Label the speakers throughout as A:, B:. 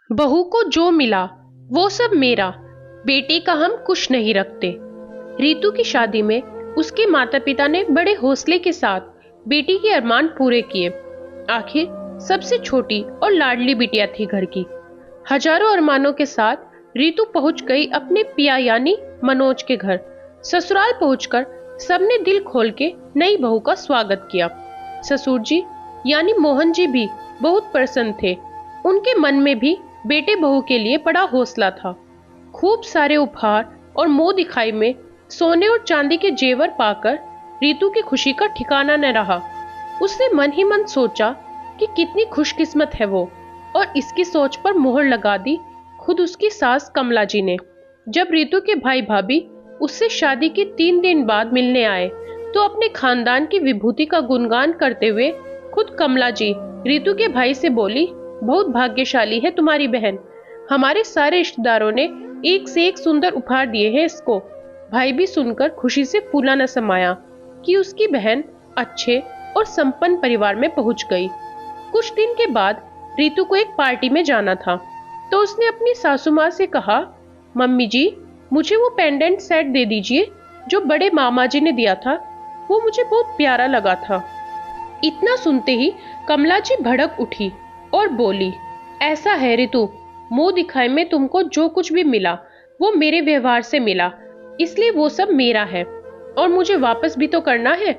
A: बहू को जो मिला वो सब मेरा, बेटे का हम कुछ नहीं रखते। रीतू की शादी में उसके माता पिता ने बड़े हौसले के साथ बेटी के अरमान पूरे किए। आखिर सबसे छोटी और लाडली बिटिया थी घर की। हजारों अरमानों के साथ रीतू पहुंच गई अपने पिया यानी मनोज के घर। ससुराल पहुंचकर सबने दिल खोल के नई बहू का स्वागत किया। ससुर जी यानी मोहन जी भी बहुत प्रसन्न थे। उनके मन में भी बेटे बहू के लिए बड़ा हौसला था। खूब सारे उपहार और मुंह दिखाई में सोने और चांदी के जेवर पाकर रीतू की खुशी का ठिकाना न रहा। उसने मन ही मन सोचा कि कितनी खुशकिस्मत है वो, और इसकी सोच पर मोहर लगा दी खुद उसकी सास कमला जी ने। जब रीतू के भाई भाभी उससे शादी के 3 दिन बाद मिलने आए तो अपने खानदान की विभूति का गुणगान करते हुए खुद कमला जी रीतू के भाई से बोली, बहुत भाग्यशाली है तुम्हारी बहन। हमारे सारे रिश्तेदारों ने एक से एक सुंदर उपहार दिए हैं इसको। भाई भी सुनकर खुशी से फूला न समाया कि उसकी बहन अच्छे और संपन्न परिवार में पहुंच गई। कुछ दिन के बाद रीतू को एक पार्टी में जाना था तो उसने अपनी सासू माँ से कहा, मम्मी जी मुझे वो पेंडेंट सेट दे दीजिए जो बड़े मामा जी ने दिया था, वो मुझे बहुत प्यारा लगा था। इतना सुनते ही कमला जी भड़क उठी और बोली, ऐसा है ऋतु, मुंह दिखाई में तुमको जो कुछ भी मिला वो मेरे व्यवहार से मिला, इसलिए वो सब मेरा है और मुझे वापस भी तो करना है।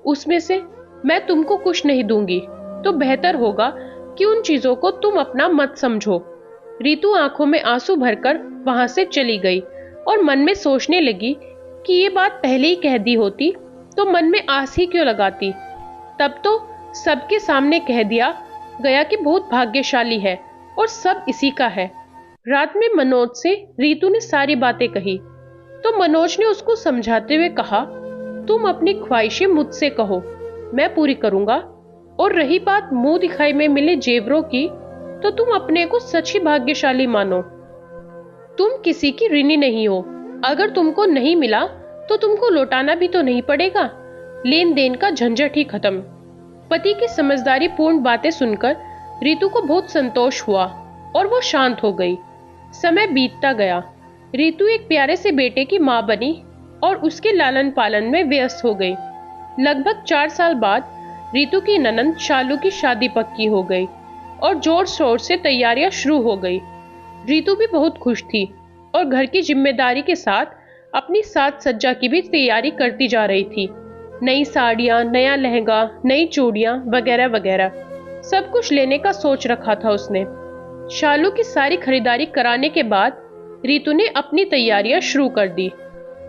A: उसमें से मैं तुमको कुछ नहीं दूंगी तो बेहतर होगा कि उन चीजों को तुम अपना मत समझो। रीतू आंखों में आंसू भरकर वहां से चली गई और मन में सोचने लगी कि ये बात पहले ही कह दी होती तो मन में आस ही क्यों लगाती। तब तो सबके सामने कह दिया गया कि बहुत भाग्यशाली है और सब इसी का है। रात में मनोज से रीतू ने सारी बातें कही तो मनोज ने उसको समझाते हुए कहा, तुम अपनी ख्वाहिशें मुझसे कहो, मैं पूरी करूंगा। और रही बात मुंह दिखाई में मिले जेवरों की, तो तुम अपने को सच ही भाग्यशाली मानो। तुम किसी की ऋणी नहीं हो। अगर तुमको नहीं मिला तो तुमको लौटाना भी तो नहीं पड़ेगा। लेन देन का झंझट ही खत्म। पति की समझदारी पूर्ण बातें सुनकर रीतू को बहुत संतोष हुआ और वो शांत हो गई। समय बीतता गया। रीतू एक प्यारे से बेटे की मां बनी और उसके लालन पालन में व्यस्त हो गई। लगभग 4 साल बाद रीतू की ननंद शालू की शादी पक्की हो गई और जोर शोर से तैयारियां शुरू हो गई। रीतू भी बहुत खुश थी और घर की जिम्मेदारी के साथ अपनी साज सज्जा की भी तैयारी करती जा रही थी। नई साड़ियां, नया लहंगा, नई चूड़ियां वगैरह वगैरह सब कुछ लेने का सोच रखा था उसने। शालू की सारी खरीदारी कराने के बाद रीतू ने अपनी तैयारियां शुरू कर दी।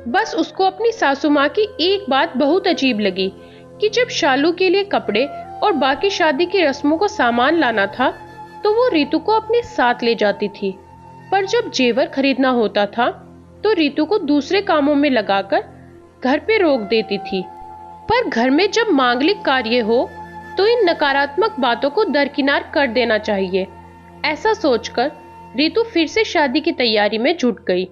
A: बस उसको अपनी सासू माँ की एक बात बहुत अजीब लगी कि जब शालू के लिए कपड़े और बाकी शादी की रस्मों को सामान लाना था तो वो रीतू को अपने साथ ले जाती थी, पर जब जेवर खरीदना होता था तो रीतू को दूसरे कामों में लगाकर घर पे रोक देती थी। पर घर में जब मांगलिक कार्य हो तो इन नकारात्मक बातों को दरकिनार कर देना चाहिए। ऐसा सोचकर रीतू फिर से शादी की तैयारी में जुट गई।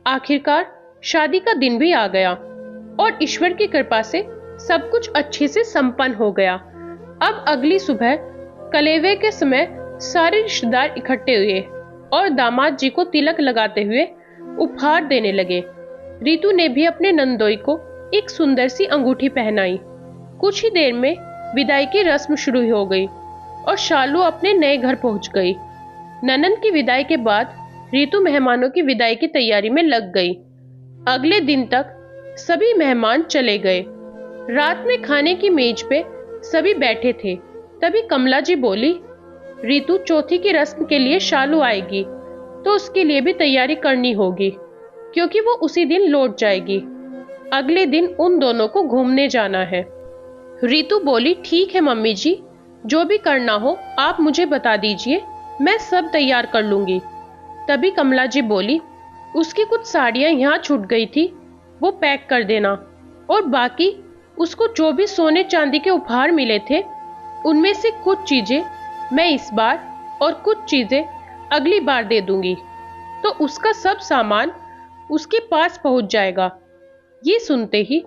A: आखिरकार शादी का दिन भी आ गया और ईश्वर की कृपा से सब कुछ अच्छे से संपन्न हो गया। अब अगली सुबह कलेवे के समय सारे रिश्तेदार इकट्ठे हुए और दामाद जी को तिलक लगाते हुए उपहार देने लगे। रीतू ने भी अपने नंदोई को एक सुंदर सी अंगूठी पहनाई। कुछ ही देर में विदाई की रस्म शुरू हो गई और शालू अपने नए घर पहुंच गई। ननंद की विदाई के बाद रीतू मेहमानों की विदाई की तैयारी में लग गई। अगले दिन तक सभी मेहमान चले गए। रात में खाने की मेज पे सभी बैठे थे, तभी कमला जी बोली, रीतू चौथी की रस्म के लिए शालू आएगी तो उसके लिए भी तैयारी करनी होगी क्योंकि वो उसी दिन लौट जाएगी। अगले दिन उन दोनों को घूमने जाना है। रीतू बोली, ठीक है मम्मी जी, जो भी करना हो आप मुझे बता दीजिए, मैं सब तैयार कर लूंगी। तभी कमला जी बोली, उसकी कुछ साड़ियां यहाँ छूट गई थी, वो पैक कर देना, और बाकी उसको जो भी सोने चांदी के उपहार मिले थे उनमें से कुछ चीजें मैं इस बार और कुछ चीजें अगली बार दे दूंगी, तो उसका सब सामान उसके पास पहुंच जाएगा। ये सुनते ही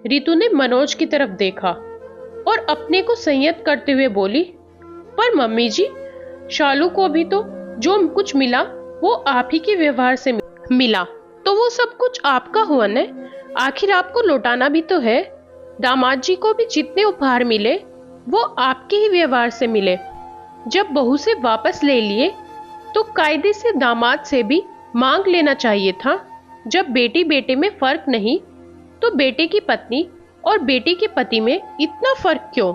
A: रीतू ने मनोज की तरफ देखा और अपने को संयत करते हुए बोली, पर मम्मी जी, शालू को भी तो जो कुछ मिला वो आप ही के व्यवहार से मिला, तो वो सब कुछ आपका हुआ न। आखिर आपको लौटाना भी तो है। दामाद जी को भी जितने उपहार मिले वो आपके ही व्यवहार से मिले। जब बहू से वापस ले लिए तो कायदे से दामाद से भी मांग लेना चाहिए था। जब बेटी बेटे में फर्क नहीं तो बेटे की पत्नी और बेटे के पति में इतना फर्क क्यों?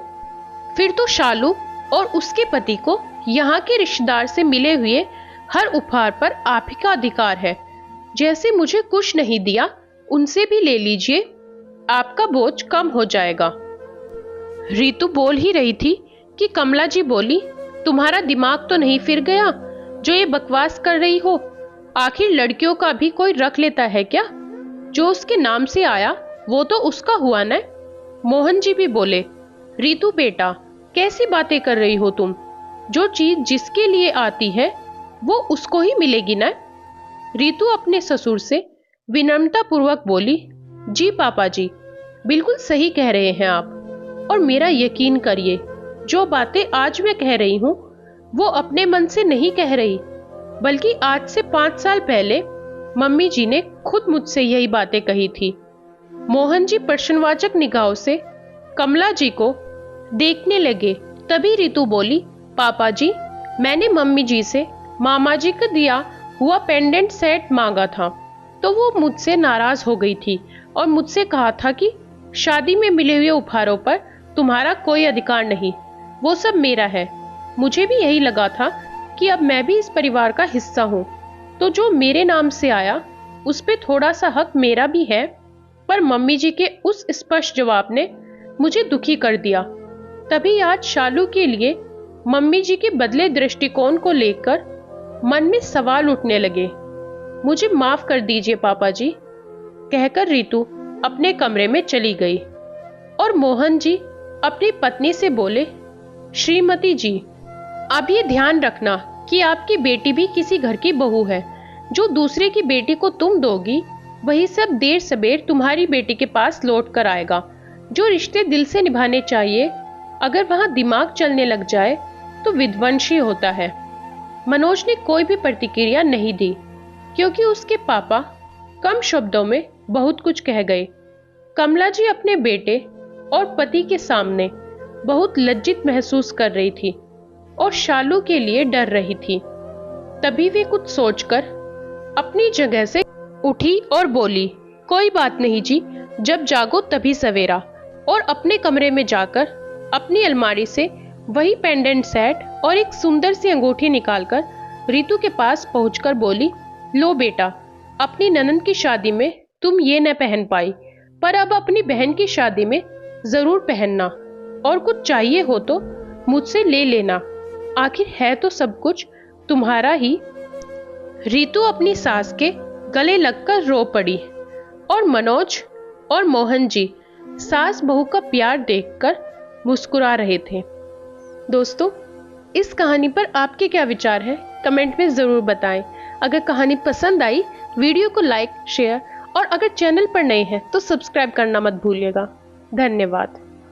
A: फिर तो शालू और उसके पति को यहाँ के रिश्तेदार से मिले हुए हर उपहार पर आप ही का अधिकार है। जैसे मुझे कुछ नहीं दिया उनसे भी ले लीजिए, आपका बोझ कम हो जाएगा। रीतू बोल ही रही थी कि कमला जी बोली, तुम्हारा दिमाग तो नहीं फिर गया जो ये बकवास कर रही हो? आखिर लड़कियों का भी कोई रख लेता है क्या? जो उसके नाम से आया वो तो उसका हुआ न। मोहन जी भी बोले, रीतू बेटा कैसी बातें कर रही हो तुम? जो चीज जिसके लिए आती है वो उसको ही मिलेगी ना। रीतू अपने ससुर से विनम्रता पूर्वक बोली, जी पापा जी, बिल्कुल सही कह रहे हैं आप। और मेरा यकीन करिए, जो बातें आज मैं कह रही हूँ वो अपने मन से नहीं कह रही, बल्कि आज से 5 साल पहले मम्मी जी ने खुद मुझसे यही बातें कही थी। मोहन जी प्रश्नवाचक निगाहों से कमला जी को देखने लगे। तभी रीतू बोली, पापा जी, मैंने मम्मी जी से मामा जी का दिया हुआ पेंडेंट सेट मांगा था तो वो मुझसे नाराज हो गई थी और मुझसे कहा था कि शादी में मिले हुए उपहारों पर तुम्हारा कोई अधिकार नहीं, वो सब मेरा है। मुझे भी यही लगा था कि अब मैं भी इस परिवार का हिस्सा हूँ, तो जो मेरे नाम से आया उस पे थोड़ा सा हक मेरा भी है। पर मम्मी जी के उस स्पष्ट जवाब ने मुझे दुखी कर दिया। तभी आज शालू के लिए मम्मी जी के बदले दृष्टिकोण को लेकर मन में सवाल उठने लगे। मुझे माफ कर दीजिए पापा जी, कहकर रीतू अपने कमरे में चली गई। और मोहन जी अपनी पत्नी से बोले, श्रीमती जी, आप ये ध्यान रखना कि आपकी बेटी भी किसी घर की बहू है। जो दूसरे की बेटी को तुम दोगी वही सब देर सबेर तुम्हारी बेटी के पास लौट कर आएगा। जो रिश्ते दिल से निभाने चाहिए, अगर वहां दिमाग चलने लग जाए तो विध्वंसी होता है। मनोज ने कोई भी प्रतिक्रिया नहीं दी क्योंकि उसके पापा कम शब्दों में बहुत कुछ कह गए। कमला जी अपने बेटे और पति के सामने बहुत लज्जित महसूस कर रही थी और शालू के लिए डर रही थी। तभी वे कुछ सोचकर अपनी जगह से उठी और बोली, कोई बात नहीं जी, जब जागो तभी सवेरा। और अपने कमरे में जाकर अपनी अलमारी से वही पेंडेंट सेट और एक सुंदर सी अंगूठी निकालकर रीतू के पास पहुंचकर बोली, लो बेटा, अपनी ननद की शादी में तुम ये न पहन पाई, पर अब अपनी बहन की शादी में जरूर पहनना, और कुछ चाहिए हो तो मुझसे ले लेना, आखिर है तो सब कुछ तुम्हारा ही। रीतू अपनी सास के गले लगकर रो पड़ी और मनोज और मोहन जी सास बहू का प्यार देखकर मुस्कुरा रहे थे। दोस्तों, इस कहानी पर आपके क्या विचार हैं? कमेंट में जरूर बताएं। अगर कहानी पसंद आई, वीडियो को लाइक, शेयर और अगर चैनल पर नए हैं तो सब्सक्राइब करना मत भूलिएगा। धन्यवाद।